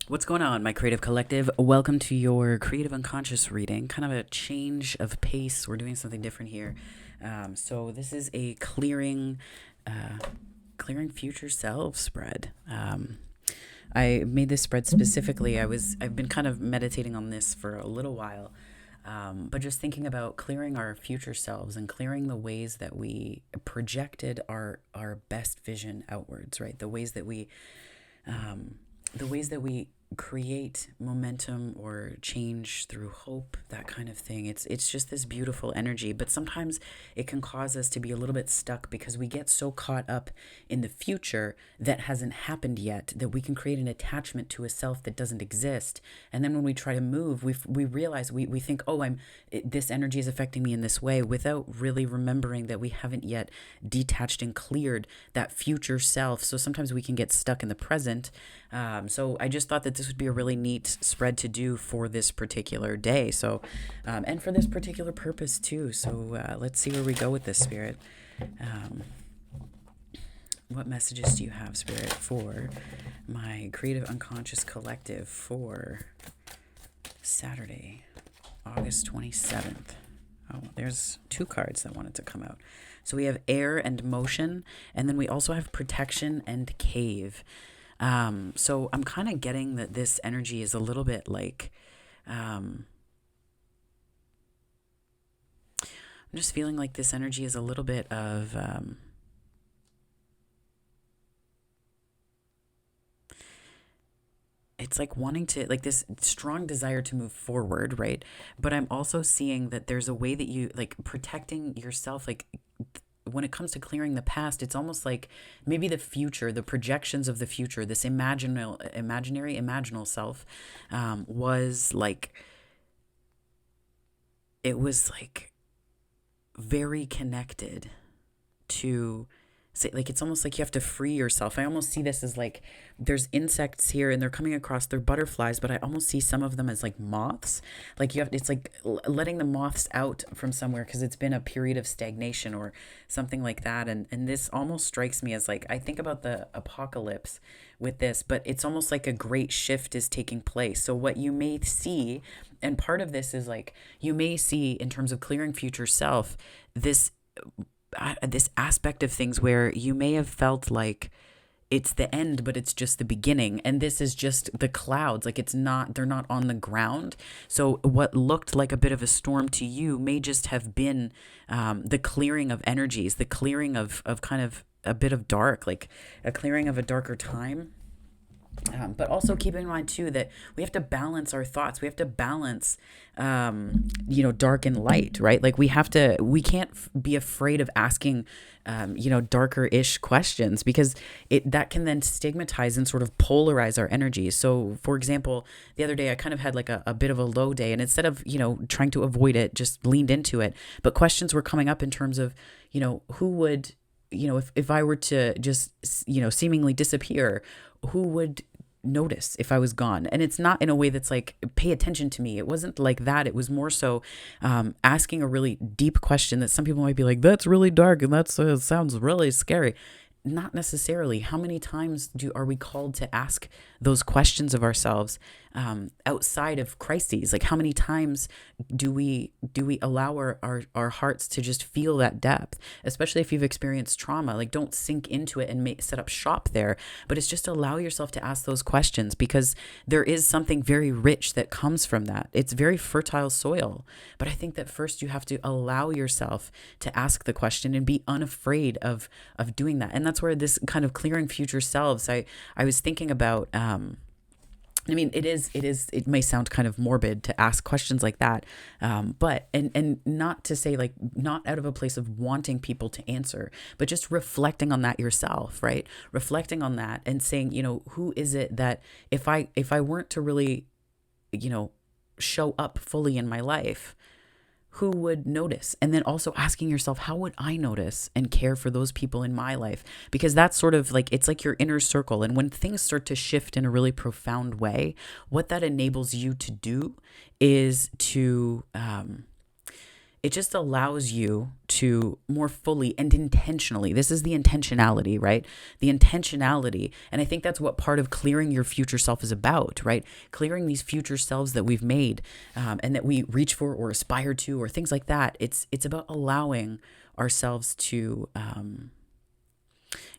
What's going on, my creative collective? Welcome to your creative unconscious reading. Kind of a change of pace. We're doing something different here. So this is a clearing future selves spread. I made this spread specifically. I've been kind of meditating on this for a little while, but just thinking about clearing our future selves and clearing the ways that we projected our best vision outwards. Right, the ways that we create momentum or change through hope, that kind of thing. It's just this beautiful energy, but sometimes it can cause us to be a little bit stuck because we get so caught up in the future that hasn't happened yet that we can create an attachment to a self that doesn't exist. And then when we try to move, we realize we think, oh, this energy is affecting me in this way, without really remembering that we haven't yet detached and cleared that future self. So sometimes we can get stuck in the present. So I just thought that this would be a really neat spread to do for this particular day. So, and for this particular purpose too. So let's see where we go with this, Spirit. Um, what messages do you have, Spirit, for my creative unconscious collective for Saturday, August 27th? Oh, there's two cards that wanted to come out. So we have air and motion, and then we also have protection and cave. So I'm kind of getting that this energy is a little bit like, I'm just feeling like this energy is a little bit of, it's like wanting to, like this strong desire to move forward, right? But I'm also seeing that there's a way that you, like, protecting yourself, like, when it comes to clearing the past, it's almost like maybe the future, the projections of the future, this imaginal self, was like, it was like very connected to say, like, it's almost like you have to free yourself. I almost see this as like there's insects here and they're coming across, they're butterflies, but I almost see some of them as like moths. Like you have, it's like letting the moths out from somewhere because it's been a period of stagnation or something like that. And this almost strikes me as like, I think about the apocalypse with this, but it's almost like a great shift is taking place. So what you may see, and part of this is like, you may see in terms of clearing future self, this aspect of things where you may have felt like it's the end, but it's just the beginning. And this is just the clouds. Like it's not, they're not on the ground. So what looked like a bit of a storm to you may just have been the clearing of energies, the clearing of kind of a bit of dark, like a clearing of a darker time. But also keep in mind too that we have to balance our thoughts. We have to balance, dark and light, right? Like we can't be afraid of asking, darker-ish questions because that can then stigmatize and sort of polarize our energies. So, for example, the other day I kind of had like a bit of a low day, and instead of trying to avoid it, just leaned into it. But questions were coming up in terms of, who would, if I were to just, seemingly disappear, who would notice if I was gone? And it's not in a way that's like, pay attention to me. It wasn't like that. It was more so asking a really deep question that some people might be like, that's really dark and that's sounds really scary. Not necessarily. How many times are we called to ask those questions of ourselves outside of crises? Like how many times do we allow our hearts to just feel that depth? Especially if you've experienced trauma, like don't sink into it and set up shop there. But it's just allow yourself to ask those questions because there is something very rich that comes from that. It's very fertile soil. But I think that first you have to allow yourself to ask the question and be unafraid of doing that. And that's where this kind of clearing future selves, I was thinking about, I mean, it may sound kind of morbid to ask questions like that. But, and not to say like, not out of a place of wanting people to answer, but just reflecting on that yourself, right? Reflecting on that and saying, who is it that if I weren't to really, show up fully in my life, who would notice? And then also asking yourself, how would I notice and care for those people in my life? Because that's sort of like, it's like your inner circle. And when things start to shift in a really profound way, what that enables you to do is to it just allows you to more fully and intentionally, this is the intentionality, right? The intentionality. And I think that's what part of clearing your future self is about, right? Clearing these future selves that we've made and that we reach for or aspire to or things like that. It's about allowing ourselves to,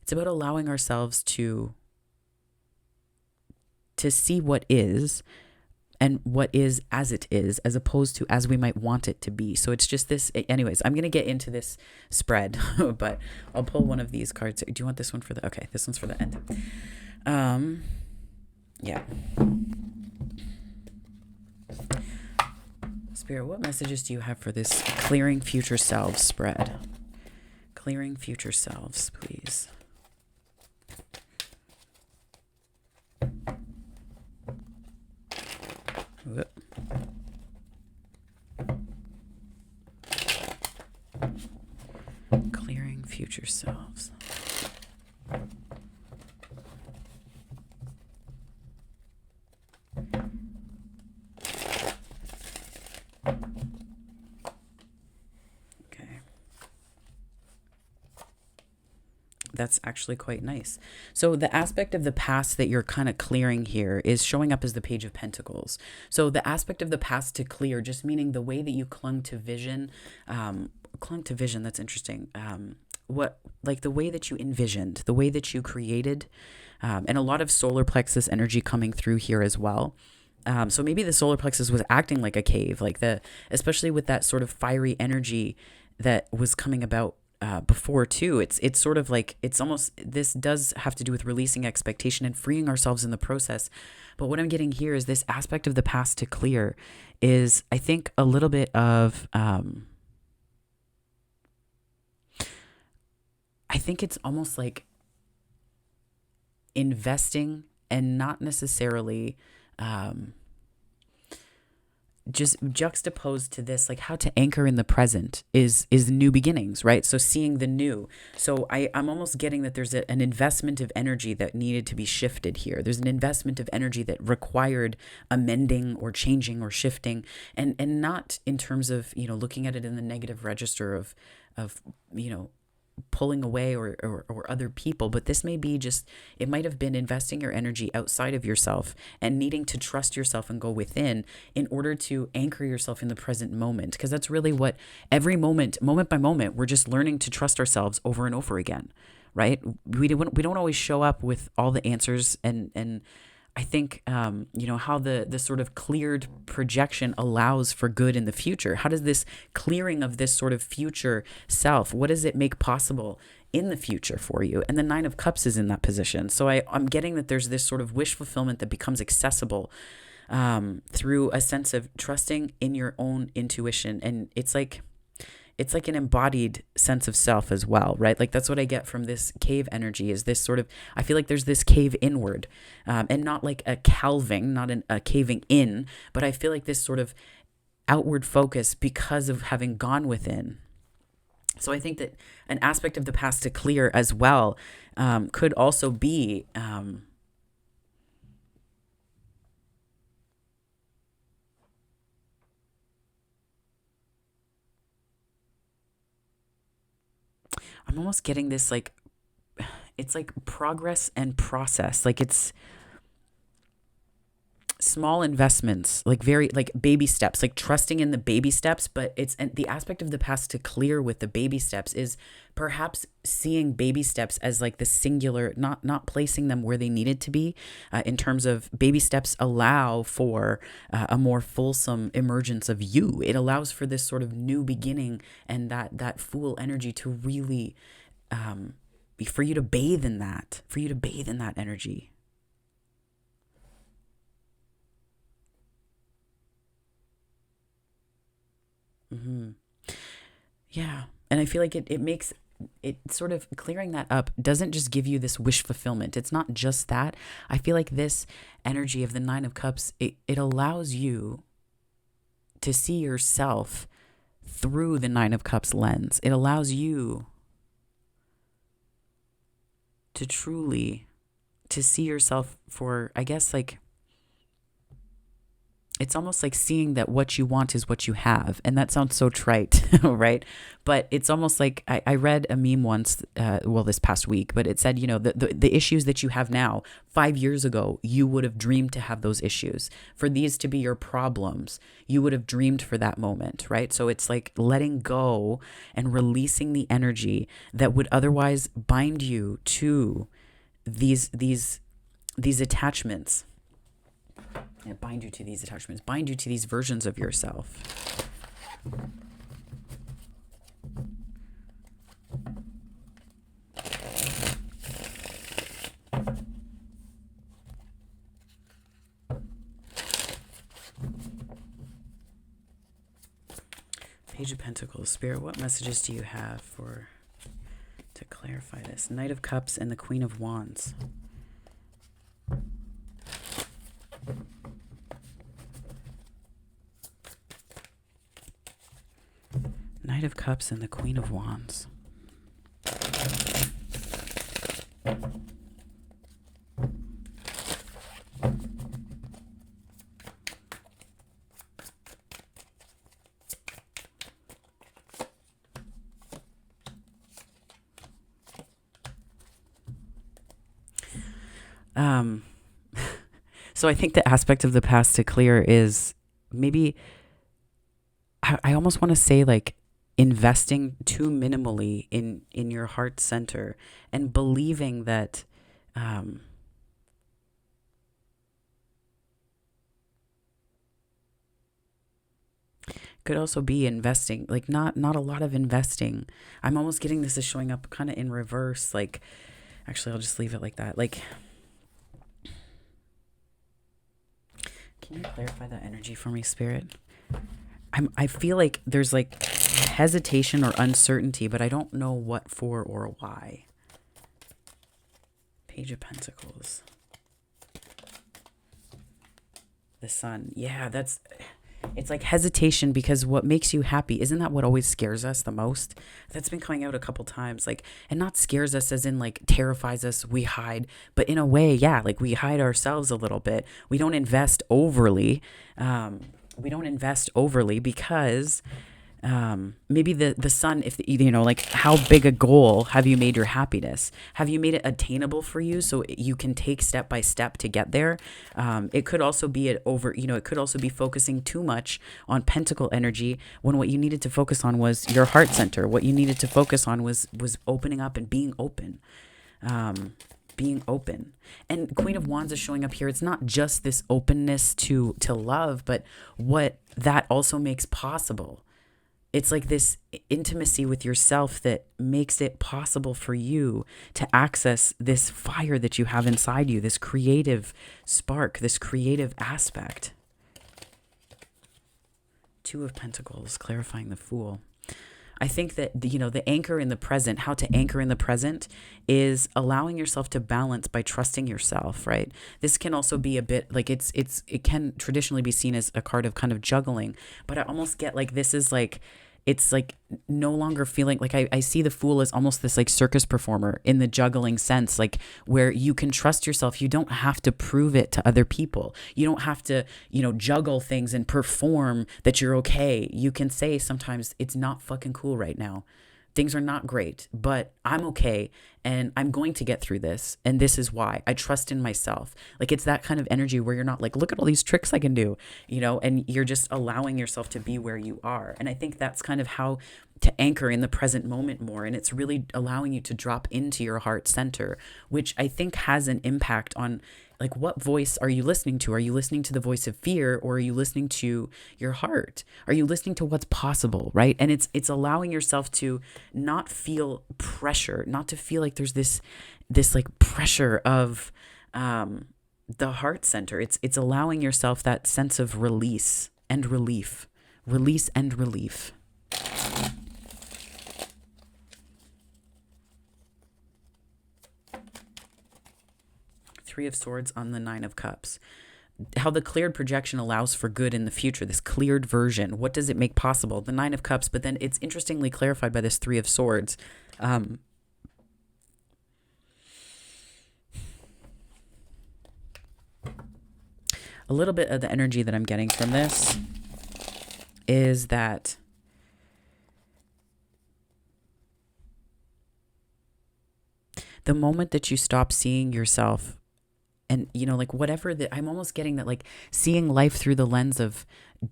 it's about allowing ourselves to see what is and what is as it is, as opposed to as we might want it to be. So it's just this. Anyways, I'm going to get into this spread, but I'll pull one of these cards. Do you want this one for the, okay, this one's for the end. Yeah. Spirit, what messages do you have for this clearing future selves spread? Clearing future selves, please. Whoop. Clearing future selves. Okay. That's actually quite nice. So the aspect of the past that you're kind of clearing here is showing up as the Page of Pentacles. So the aspect of the past to clear, just meaning the way that you clung to vision, that's interesting. Like the way that you envisioned, the way that you created, and a lot of solar plexus energy coming through here as well. So maybe the solar plexus was acting like a cave, especially with that sort of fiery energy that was coming about before too. It's sort of like, it's almost, this does have to do with releasing expectation and freeing ourselves in the process. But what I'm getting here is this aspect of the past to clear is, I think, a little bit of, I think it's almost like investing and not necessarily, just juxtaposed to this, like how to anchor in the present is new beginnings, right? So seeing the new. So I'm almost getting that there's an investment of energy that needed to be shifted here. There's an investment of energy that required amending or changing or shifting, and not in terms of, looking at it in the negative register of pulling away or other people, but this may be just, it might have been investing your energy outside of yourself and needing to trust yourself and go within in order to anchor yourself in the present moment, because that's really what every moment by moment, we're just learning to trust ourselves over and over again, right? We don't always show up with all the answers, and I think, how the sort of cleared projection allows for good in the future. How does this clearing of this sort of future self, what does it make possible in the future for you? And the Nine of Cups is in that position. So I'm getting that there's this sort of wish fulfillment that becomes accessible through a sense of trusting in your own intuition. And it's like an embodied sense of self as well, right? Like that's what I get from this cave energy, is this sort of, I feel like there's this cave inward, and not like a calving, not a caving in, but I feel like this sort of outward focus because of having gone within. So I think that an aspect of the past to clear as well could also be, I'm almost getting this, like, it's like progress and process. Like it's small investments, like very, like baby steps, like trusting in the baby steps. But it's, and the aspect of the past to clear with the baby steps is perhaps seeing baby steps as like the singular, not placing them where they needed to be, in terms of baby steps allow for a more fulsome emergence of you. It allows for this sort of new beginning and that full energy to really, for you to bathe in that, energy. Mm-hmm. Yeah. And I feel like it makes it sort of, clearing that up doesn't just give you this wish fulfillment. It's not just that. I feel like this energy of the Nine of Cups, it allows you to see yourself through the Nine of Cups lens. It allows you to truly, to see yourself for, I guess, like, it's almost like seeing that what you want is what you have. And that sounds so trite, right? But it's almost like I read a meme once, this past week, but it said, the issues that you have now, 5 years ago, you would have dreamed to have those issues. For these to be your problems, you would have dreamed for that moment, right? So it's like letting go and releasing the energy that would otherwise bind you to these attachments. Yeah, bind you to these attachments, bind you to these versions of yourself. Page of Pentacles. Spirit, what messages do you have to clarify this? Knight of Cups and the Queen of Wands. Knight of Cups and the Queen of Wands. So I think the aspect of the past to clear is maybe, I almost want to say like investing too minimally in your heart center and believing that could also be investing, like not a lot of investing. I'm almost getting this is showing up kind of in reverse. Like, actually, I'll just leave it like that. Like, can you clarify that energy for me, Spirit? I feel like there's like hesitation or uncertainty, but I don't know what for or why. Page of Pentacles. The Sun. Yeah, it's like hesitation, because what makes you happy, isn't that what always scares us the most? That's been coming out a couple times, like, and not scares us as in like terrifies us, we hide, but in a way, yeah, like we hide ourselves a little bit. We don't invest overly. Because maybe the Sun, if like how big a goal have you made your happiness? Have you made it attainable for you so you can take step by step to get there? It could also be it could also be focusing too much on Pentacle energy when what you needed to focus on was your heart center. What you needed to focus on was opening up and being open. Being open. And Queen of Wands is showing up here. It's not just this openness to love, but what that also makes possible. It's like this intimacy with yourself that makes it possible for you to access this fire that you have inside you, this creative spark, this creative aspect. Two of Pentacles, clarifying the Fool. I think that, the anchor in the present, how to anchor in the present is allowing yourself to balance by trusting yourself, right? This can also be a bit like it can traditionally be seen as a card of kind of juggling, but I almost get like this is like, it's like no longer feeling like I see the Fool as almost this like circus performer in the juggling sense, like where you can trust yourself. You don't have to prove it to other people. You don't have to, juggle things and perform that you're okay. You can say sometimes it's not fucking cool right now. Things are not great, but I'm okay and I'm going to get through this. And this is why I trust in myself. Like it's that kind of energy where you're not like, look at all these tricks I can do, and you're just allowing yourself to be where you are. And I think that's kind of how to anchor in the present moment more. And it's really allowing you to drop into your heart center, which I think has an impact on like what voice are you listening to? Are you listening to the voice of fear, or are you listening to your heart? Are you listening to what's possible, right? And it's allowing yourself to not feel pressure, not to feel like there's this like pressure of the heart center. It's allowing yourself that sense of release and relief. Release and relief. Three of Swords on the Nine of Cups. How the cleared projection allows for good in the future, this cleared version. What does it make possible? The Nine of Cups, but then it's interestingly clarified by this Three of Swords. a little bit of the energy that I'm getting from this is that the moment that you stop seeing yourself and, like whatever that, I'm almost getting that, like seeing life through the lens of,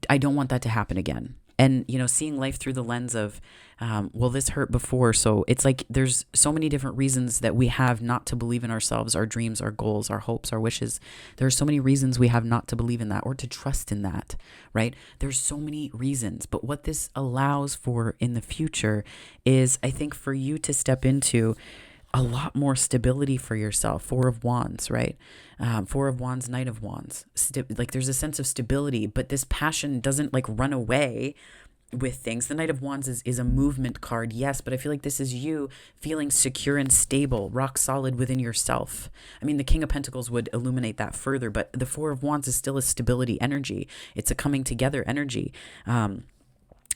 I don't want that to happen again. And, seeing life through the lens of, well, this hurt before. So it's like there's so many different reasons that we have not to believe in ourselves, our dreams, our goals, our hopes, our wishes. There are so many reasons we have not to believe in that or to trust in that, right? There's so many reasons. But what this allows for in the future is, I think, for you to step into a lot more stability for yourself. Four of Wands, right? Four of Wands, Knight of Wands. Like there's a sense of stability, but this passion doesn't like run away with things. The Knight of Wands is a movement card, yes, but I feel like this is you feeling secure and stable, rock solid within yourself. I mean, the King of Pentacles would illuminate that further, but the Four of Wands is still a stability energy. It's a coming together energy.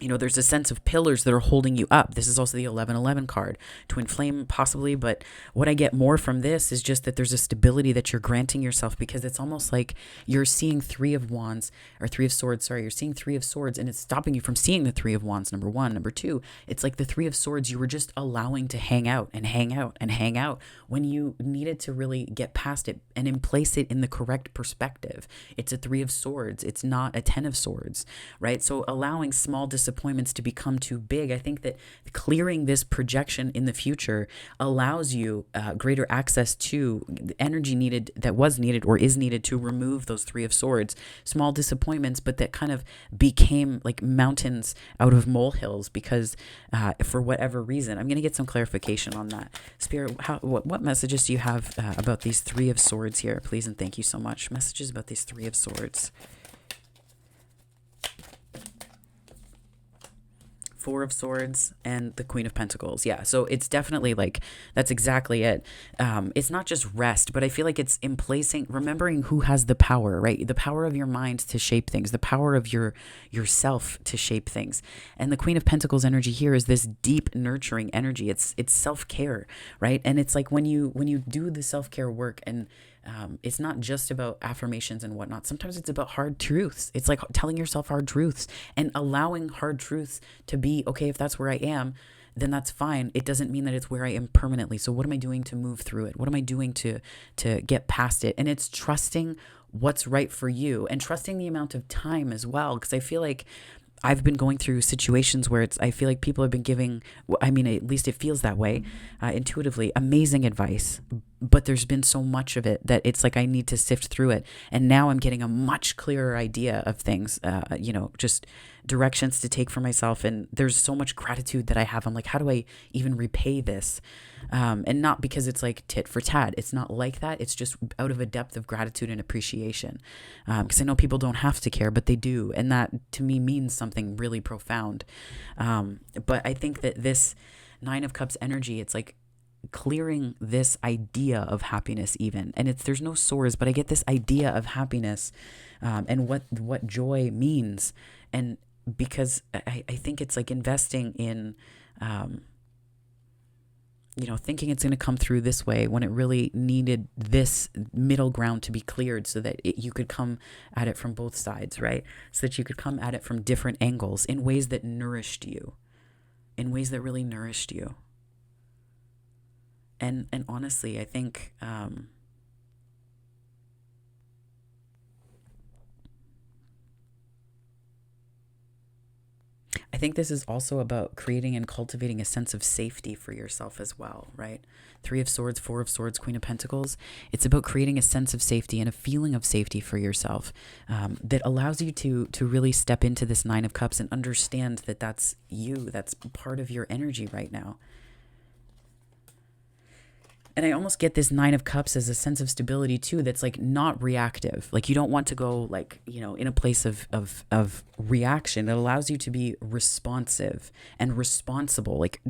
There's a sense of pillars that are holding you up. This is also the 1111 card. Twin flame, possibly, but what I get more from this is just that there's a stability that you're granting yourself, because it's almost like you're seeing Three of Wands, or Three of Swords, sorry, you're seeing Three of Swords, and it's stopping you from seeing the Three of Wands, number one. Number two, it's like the Three of Swords, you were just allowing to hang out and hang out and hang out when you needed to really get past it and place it in the correct perspective. It's a Three of Swords. It's not a Ten of Swords, right? So allowing small disappointments to become too big. I think that clearing this projection in the future allows you greater access to the energy needed, that was needed or is needed, to remove those Three of Swords, small disappointments, but that kind of became like mountains out of molehills because for whatever reason. I'm going to get some clarification on that. Spirit, what messages do you have about these Three of Swords here? Please and thank you so much. Messages about these Three of Swords. Four of Swords and the Queen of Pentacles. Yeah, so it's definitely like, that's exactly it. It's not just rest, but I feel like it's remembering who has the power, right? The power of your mind to shape things, the power of yourself to shape things. And the Queen of Pentacles energy here is this deep nurturing energy. It's self-care, right? And it's like when you do the self-care work, and it's not just about affirmations and whatnot. Sometimes it's about hard truths. It's like telling yourself hard truths and allowing hard truths to be, okay, if that's where I am, then that's fine. It doesn't mean that it's where I am permanently. So what am I doing to move through it? What am I doing to get past it? And it's trusting what's right for you and trusting the amount of time as well. Because I feel like I've been going through situations where I feel like people have been giving, I mean, at least it feels that way, intuitively, amazing advice. But there's been so much of it that it's like I need to sift through it. And now I'm getting a much clearer idea of things, just directions to take for myself. And there's so much gratitude that I have. I'm like, how do I even repay this? And not because it's like tit for tat. It's not like that. It's just out of a depth of gratitude and appreciation. Because I know people don't have to care, but they do. And that to me means something really profound. But I think that this Nine of Cups energy, it's like clearing this idea of happiness even. And there's no swords, but I get this idea of happiness and what joy means. And because I think it's like investing in thinking it's going to come through this way when it really needed this middle ground to be cleared so that you could come at it from both sides, right? So that you could come at it from different angles in ways that nourished you, in ways that really nourished you. And honestly, I think this is also about creating and cultivating a sense of safety for yourself as well, right? Three of Swords, Four of Swords, Queen of Pentacles. It's about creating a sense of safety and a feeling of safety for yourself that allows you to really step into this Nine of Cups and understand that that's you. That's part of your energy right now. And I almost get this Nine of Cups as a sense of stability too, that's like not reactive. Like you don't want to go like, in a place of reaction. It allows you to be responsive and responsible, like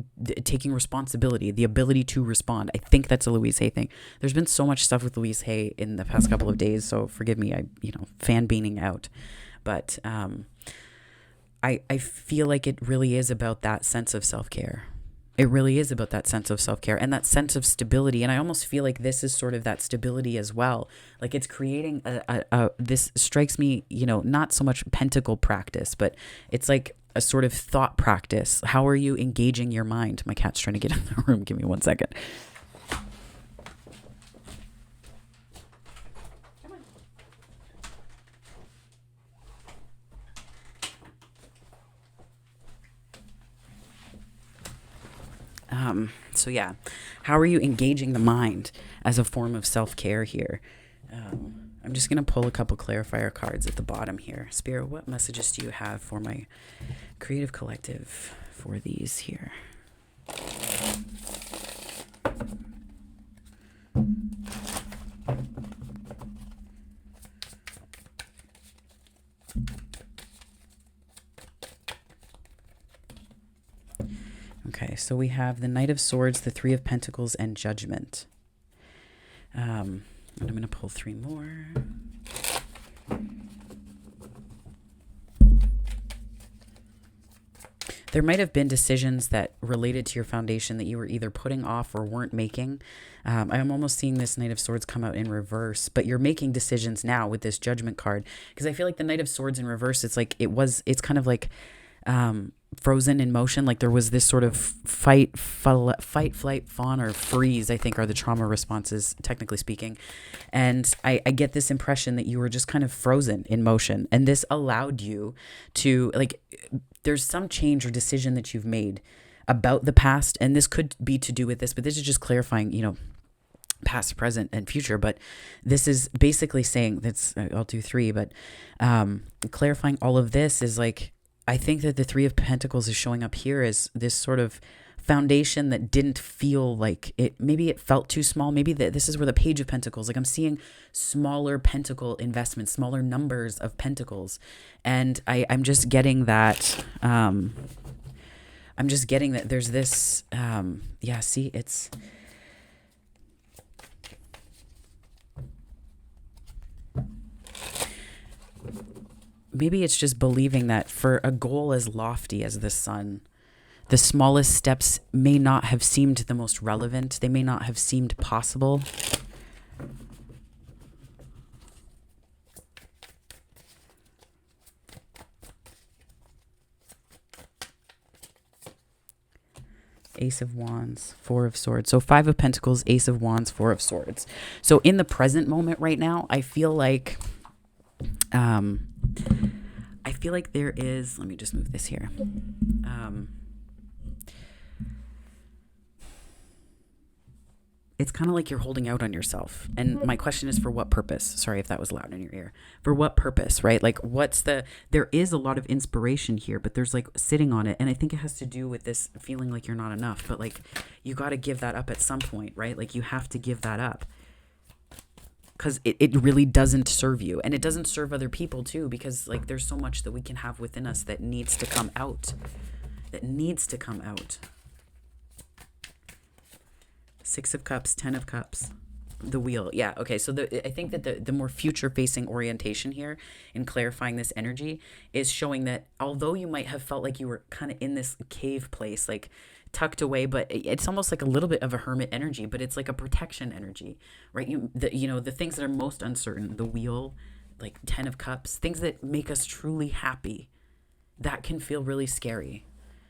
taking responsibility, the ability to respond. I think that's a Louise Hay thing. There's been so much stuff with Louise Hay in the past couple of days, so forgive me, fan beaning out. But I feel like it really is about that sense of self-care. It really is about that sense of self-care and that sense of stability. And I almost feel like this is sort of that stability as well. Like it's creating this strikes me, not so much pentacle practice, but it's like a sort of thought practice. How are you engaging your mind? My cat's trying to get in the room. Give me 1 second. So yeah, how are you engaging the mind as a form of self-care here? I'm just going to pull a couple clarifier cards at the bottom here. Spirit, what messages do you have for my creative collective for these here? Okay, so we have the Knight of Swords, the Three of Pentacles, and Judgment. And I'm going to pull 3 more. There might have been decisions that related to your foundation that you were either putting off or weren't making. I'm almost seeing this Knight of Swords come out in reverse, but you're making decisions now with this Judgment card. Because I feel like the Knight of Swords in reverse, it's kind of like frozen in motion. Like there was this sort of fight, flight, fawn, or freeze, I think are the trauma responses, technically speaking. And I get this impression that you were just kind of frozen in motion. And this allowed you to, like, there's some change or decision that you've made about the past. And this could be to do with this, but this is just clarifying, past, present, and future. But this is basically saying I'll do 3, but clarifying all of this is like, I think that the Three of Pentacles is showing up here as this sort of foundation that didn't feel like it. Maybe it felt too small. Maybe this is where the Page of Pentacles, like I'm seeing smaller pentacle investments, smaller numbers of pentacles. And I'm just getting that, there's this, see, it's, maybe it's just believing that for a goal as lofty as the sun, the smallest steps may not have seemed the most relevant. They may not have seemed possible. Ace of Wands, 4 of Swords. So 5 of Pentacles, Ace of Wands, 4 of Swords. So in the present moment right now, I feel like there is, let me just move this here. It's kind of like you're holding out on yourself. And my question is, for what purpose? Sorry if that was loud in your ear. For what purpose, right? Like there is a lot of inspiration here, but there's like sitting on it. And I think it has to do with this feeling like you're not enough, but like you got to give that up at some point, right? Like you have to give that up. Because it really doesn't serve you. And it doesn't serve other people too, because like there's so much that we can have within us that needs to come out. Six of Cups, 10 of Cups, the Wheel. Yeah, okay. So I think that the more future-facing orientation here in clarifying this energy is showing that although you might have felt like you were kind of in this cave place, like tucked away, but it's almost like a little bit of a hermit energy, but it's like a protection energy, right? The things that are most uncertain, the Wheel, like 10 of Cups, things that make us truly happy, that can feel really scary.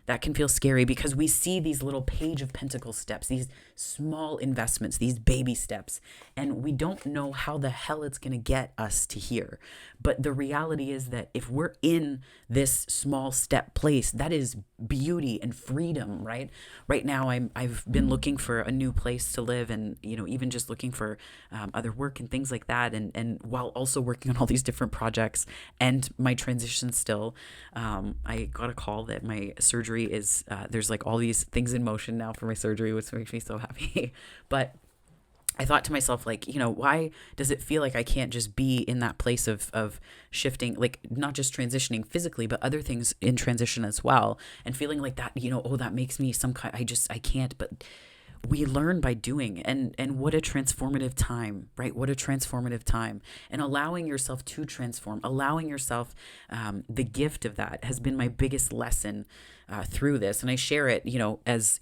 That can feel scary because we see these little Page of Pentacles steps, these small investments, these baby steps, and we don't know how the hell it's going to get us to here. But the reality is that if we're in this small step place, that is beauty and freedom, right? Right now, I've been looking for a new place to live, and even just looking for other work and things like that, and while also working on all these different projects and my transition still. I got a call that my surgery is there's like all these things in motion now for my surgery, which makes me so happy. But I thought to myself, like, why does it feel like I can't just be in that place of shifting, like not just transitioning physically, but other things in transition as well, and feeling like that, that makes me some kind, I can't. But we learn by doing, and what a transformative time, right? What a transformative time. And allowing yourself to transform, allowing yourself, the gift of that has been my biggest lesson through this. And I share it, as,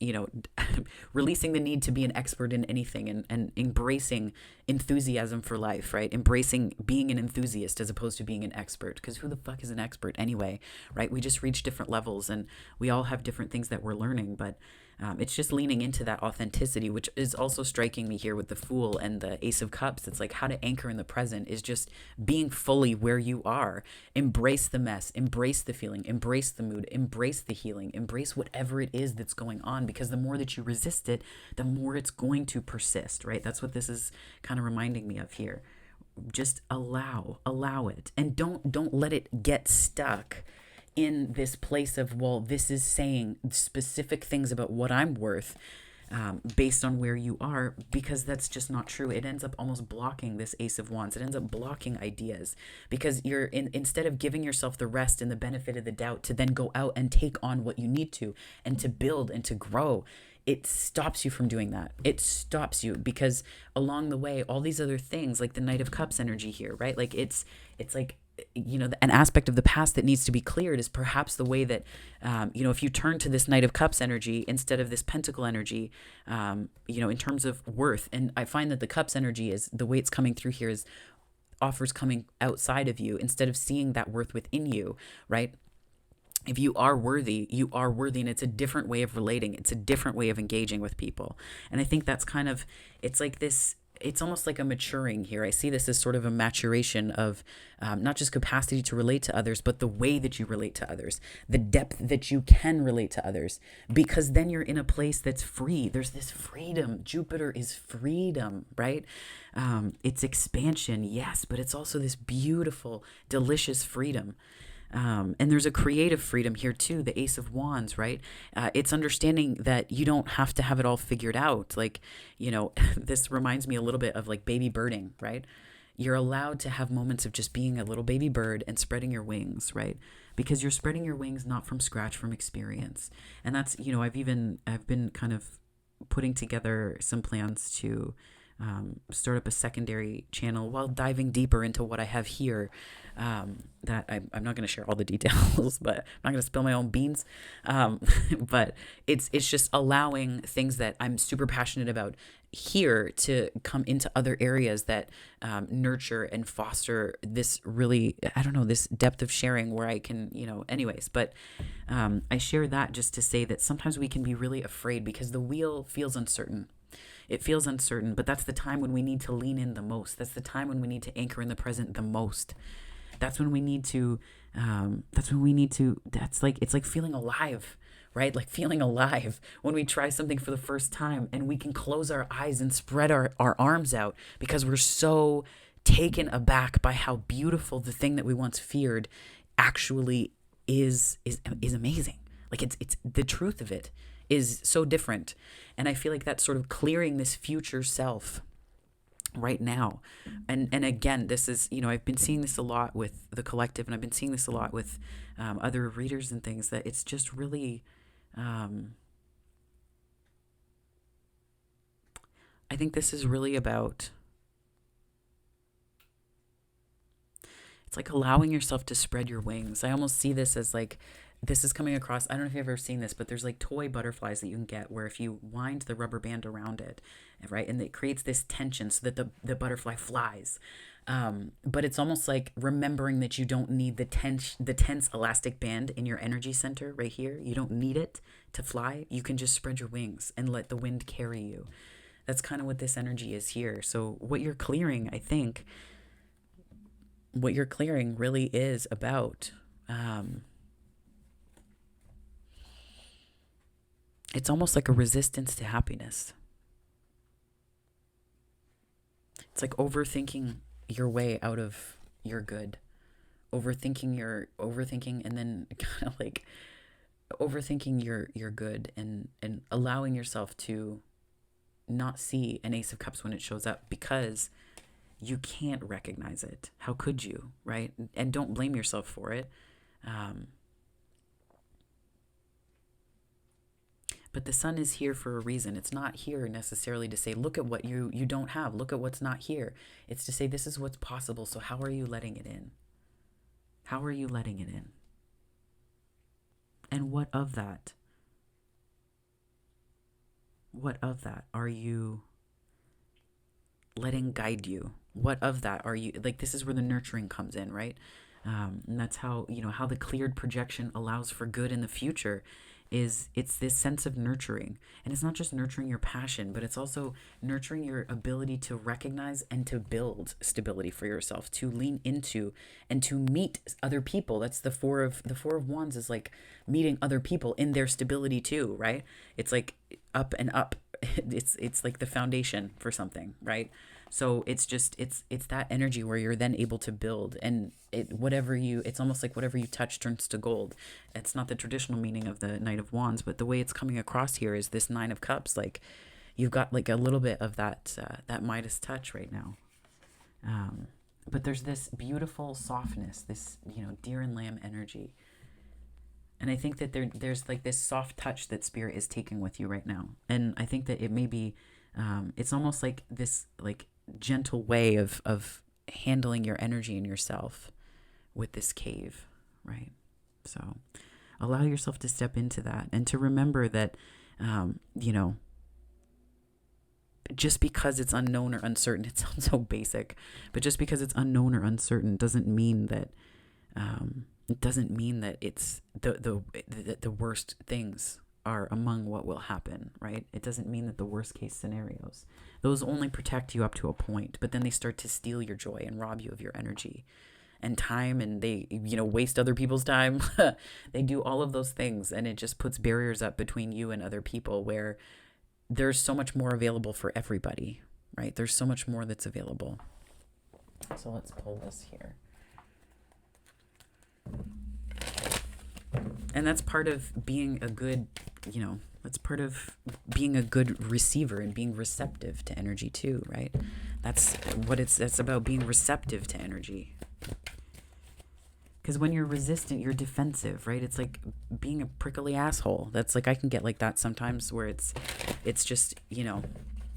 releasing the need to be an expert in anything, and embracing enthusiasm for life, right? Embracing being an enthusiast as opposed to being an expert, because who the fuck is an expert anyway, right? We just reach different levels, and we all have different things that we're learning, but it's just leaning into that authenticity, which is also striking me here with the Fool and the Ace of Cups. It's like how to anchor in the present is just being fully where you are. Embrace the mess, embrace the feeling, embrace the mood, embrace the healing, embrace whatever it is that's going on, because the more that you resist it, the more it's going to persist, right? That's what this is kind of reminding me of here. Just allow it, and don't let it get stuck in this place of, well, this is saying specific things about what I'm worth, based on where you are, because that's just not true. It ends up almost blocking this Ace of Wands. It ends up blocking ideas, because instead of giving yourself the rest and the benefit of the doubt to then go out and take on what you need to, and to build and to grow, it stops you from doing that. It stops you, because along the way, all these other things, like the Knight of Cups energy here, right? Like it's like, an aspect of the past that needs to be cleared is perhaps the way that, if you turn to this Knight of Cups energy instead of this Pentacle energy, in terms of worth. And I find that the Cups energy is the way it's coming through here is offers coming outside of you instead of seeing that worth within you, right? If you are worthy, you are worthy, and it's a different way of relating. It's a different way of engaging with people. And I think that's kind of, it's like this, it's almost like a maturing here. I see this as sort of a maturation of not just capacity to relate to others, but the way that you relate to others, the depth that you can relate to others, because then you're in a place that's free. There's this freedom. Jupiter is freedom, right? It's expansion, yes, but it's also this beautiful, delicious freedom. And there's a creative freedom here too, the Ace of Wands, right? It's understanding that you don't have to have it all figured out. Like, this reminds me a little bit of like baby birding, right? You're allowed to have moments of just being a little baby bird and spreading your wings, right? Because you're spreading your wings not from scratch, from experience. And that's, I've been kind of putting together some plans to start up a secondary channel while diving deeper into what I have here. That I'm not going to share all the details, but I'm not going to spill my own beans. But it's just allowing things that I'm super passionate about here to come into other areas that nurture and foster this really, this depth of sharing where I can, anyways. But I share that just to say that sometimes we can be really afraid because the wheel feels uncertain. It feels uncertain, but that's the time when we need to lean in the most. That's the time when we need to anchor in the present the most. That's when we need to, it's like feeling alive, right? Like feeling alive when we try something for the first time and we can close our eyes and spread our arms out because we're so taken aback by how beautiful the thing that we once feared actually is amazing. Like it's the truth of it is so different. And I feel like that's sort of clearing this future self right now. And again, this is, I've been seeing this a lot with the collective, and I've been seeing this a lot with other readers and things, that it's just really, I think this is really about, it's like allowing yourself to spread your wings. I almost see this as like, this is coming across, I don't know if you've ever seen this, but there's like toy butterflies that you can get where if you wind the rubber band around it, right, and it creates this tension so that the butterfly flies. But it's almost like remembering that you don't need the tense elastic band in your energy center right here. You don't need it to fly. You can just spread your wings and let the wind carry you. That's kind of what this energy is here. So what you're clearing, I think, what you're clearing really is about, it's almost like a resistance to happiness. It's like overthinking your way out of your good. Overthinking and then kind of like overthinking your good and allowing yourself to not see an Ace of Cups when it shows up because you can't recognize it. How could you, right? And don't blame yourself for it. But the sun is here for a reason. It's not here necessarily to say, look at what you don't have. Look at what's not here. It's to say, this is what's possible. So how are you letting it in? How are you letting it in? And what of that? What of that are you letting guide you? What of that are you, like, this is where the nurturing comes in, right? And that's how, how the cleared projection allows for good in the future is it's this sense of nurturing. And it's not just nurturing your passion, but it's also nurturing your ability to recognize and to build stability for yourself, to lean into and to meet other people. That's the four of wands is like meeting other people in their stability too, right? It's like up and up. It's like the foundation for something, right? So it's just it's that energy where you're then able to build, and it's almost like whatever you touch turns to gold. It's not the traditional meaning of the Knight of Wands, but the way it's coming across here is this Nine of Cups. Like you've got like a little bit of that Midas touch right now. But there's this beautiful softness, this deer and lamb energy. And I think that there's like this soft touch that Spirit is taking with you right now. And I think that it may be, it's almost like this like gentle way of handling your energy and yourself with this cave, right? So allow yourself to step into that and to remember that, just because it's unknown or uncertain, it sounds so basic, but just because it's unknown or uncertain doesn't mean that, it doesn't mean that it's the worst things are among what will happen, right? It doesn't mean that the worst case scenarios, those only protect you up to a point, but then they start to steal your joy and rob you of your energy and time, and they, waste other people's time. They do all of those things, and it just puts barriers up between you and other people where there's so much more available for everybody, right? There's so much more that's available. So let's pull this here. And that's part of being a good, that's part of being a good receiver and being receptive to energy too, right? That's about, being receptive to energy. Because when you're resistant, you're defensive, right? It's like being a prickly asshole. That's like, I can get like that sometimes where it's just,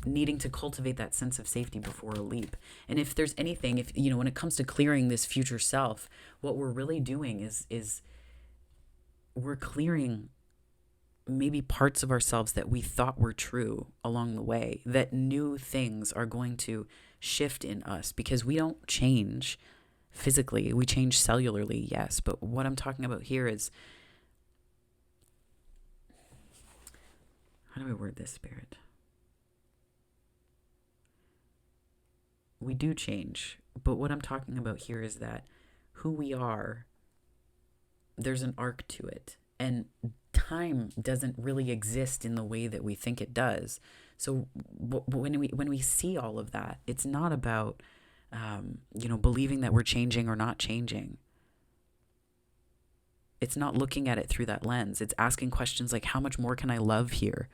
needing to cultivate that sense of safety before a leap. And if there's anything, when it comes to clearing this future self, what we're really doing is we're clearing maybe parts of ourselves that we thought were true along the way, that new things are going to shift in us because we don't change physically. We change cellularly, yes. But what I'm talking about here is, how do I word this, Spirit? We do change, but what I'm talking about here is that who we are, there's an arc to it, and time doesn't really exist in the way that we think it does. So when we see all of that, it's not about believing that we're changing or not changing. It's not looking at it through that lens. It's asking questions like, how much more can I love here?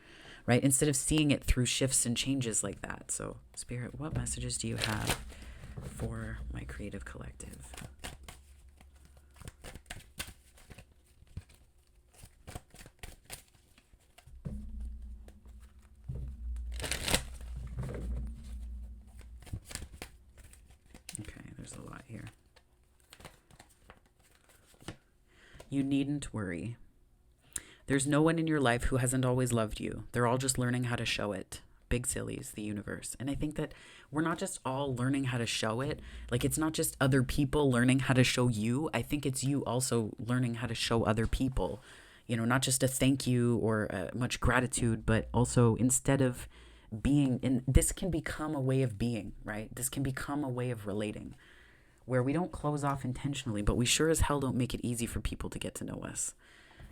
Right? Instead of seeing it through shifts and changes like that. So, Spirit, what messages do you have for my creative collective? Okay, there's a lot here. You needn't worry. There's no one in your life who hasn't always loved you. They're all just learning how to show it. Big sillies, the universe. And I think that we're not just all learning how to show it. Like, it's not just other people learning how to show you. I think it's you also learning how to show other people. Not just a thank you or much gratitude, but also instead of being, and this can become a way of being, right? This can become a way of relating where we don't close off intentionally, but we sure as hell don't make it easy for people to get to know us.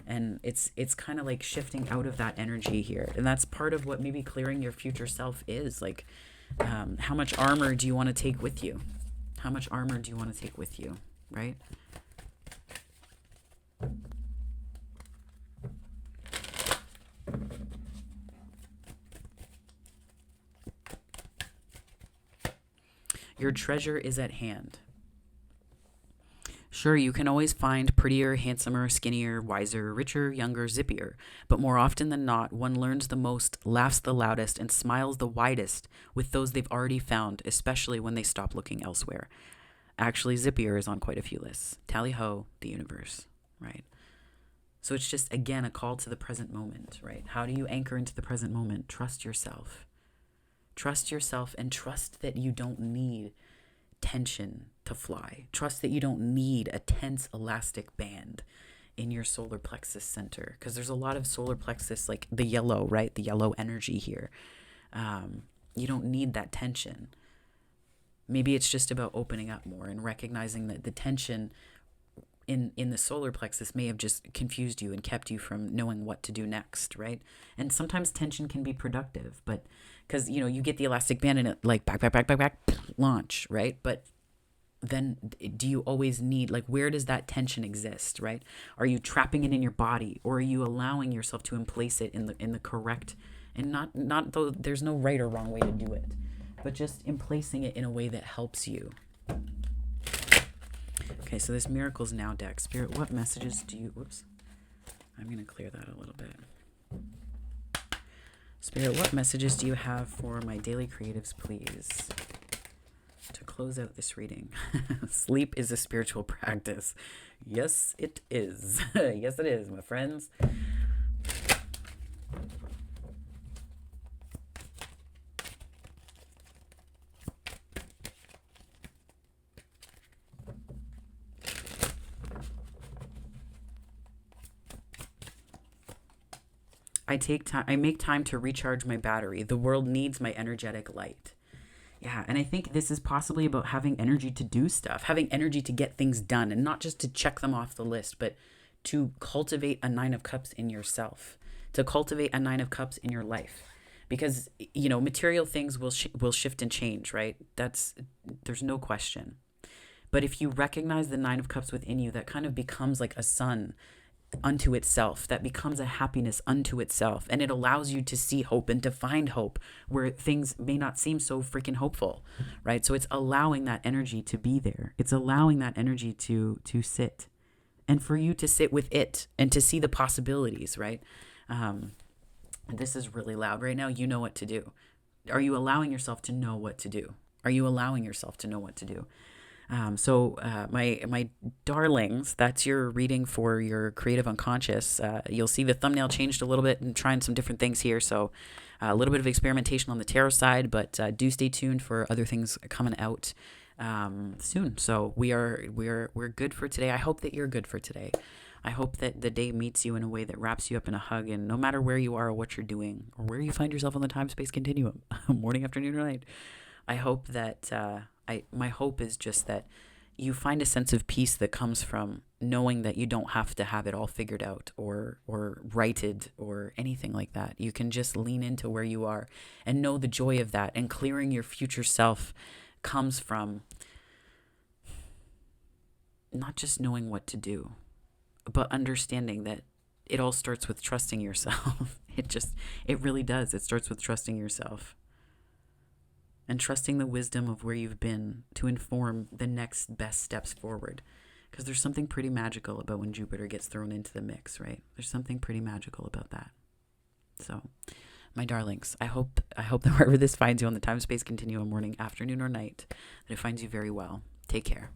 And it's kind of like shifting out of that energy here. And that's part of what maybe clearing your future self is. Like, how much armor do you want to take with you? How much armor do you want to take with you, right? Your treasure is at hand. Sure, you can always find prettier, handsomer, skinnier, wiser, richer, younger, zippier, but more often than not, one learns the most, laughs the loudest, and smiles the widest with those they've already found, especially when they stop looking elsewhere. Actually, zippier is on quite a few lists. Tally ho, the universe, right? So it's just, again, a call to the present moment, right? How do you anchor into the present moment? Trust yourself. Trust yourself and trust that you don't need tension to fly. Trust that you don't need a tense elastic band in your solar plexus center, because there's a lot of solar plexus, like the yellow, right? The yellow energy here. You don't need that tension. Maybe it's just about opening up more and recognizing that the tension in the solar plexus may have just confused you and kept you from knowing what to do next, right? And sometimes tension can be productive, but because, you get the elastic band and it like back, launch, right? But then do you always need, like, where does that tension exist, right? Are you trapping it in your body, or are you allowing yourself to emplace it in the correct, and not though there's no right or wrong way to do it, but just emplacing it in a way that helps you. Okay, so this Miracles Now deck. Spirit, what messages do you... Whoops. I'm going to clear that a little bit. Spirit, what messages do you have for my daily creatives, please? To close out this reading. Sleep is a spiritual practice. Yes, it is. Yes, it is, my friends. I make time to recharge my battery. The world needs my energetic light. Yeah, and I think this is possibly about having energy to do stuff, having energy to get things done, and not just to check them off the list, but to cultivate a 9 of Cups in yourself, to cultivate a 9 of Cups in your life. Because, material things will shift and change, right? There's no question. But if you recognize the 9 of Cups within you, that kind of becomes like a sun unto itself, that becomes a happiness unto itself, and it allows you to see hope and to find hope where things may not seem so freaking hopeful, right? So it's allowing that energy to be there. It's allowing that energy to sit, and for you to sit with it and to see the possibilities, right? This is really loud right now. You know what to do. Are you allowing yourself to know what to do? Are you allowing yourself to know what to do? So my darlings, that's your reading for your creative unconscious. You'll see the thumbnail changed a little bit and trying some different things here. So a little bit of experimentation on the tarot side, but do stay tuned for other things coming out soon. So we're good for today. I hope that you're good for today. I hope that the day meets you in a way that wraps you up in a hug, and no matter where you are or what you're doing or where you find yourself on the time-space continuum, morning, afternoon, or night, I hope that my hope is just that you find a sense of peace that comes from knowing that you don't have to have it all figured out or righted or anything like that. You can just lean into where you are and know the joy of that. And clearing your future self comes from not just knowing what to do, but understanding that it all starts with trusting yourself. It really does. It starts with trusting yourself. And trusting the wisdom of where you've been to inform the next best steps forward. Because there's something pretty magical about when Jupiter gets thrown into the mix, right? There's something pretty magical about that. So, my darlings, I hope that wherever this finds you on the time-space continuum, morning, afternoon, or night, that it finds you very well. Take care.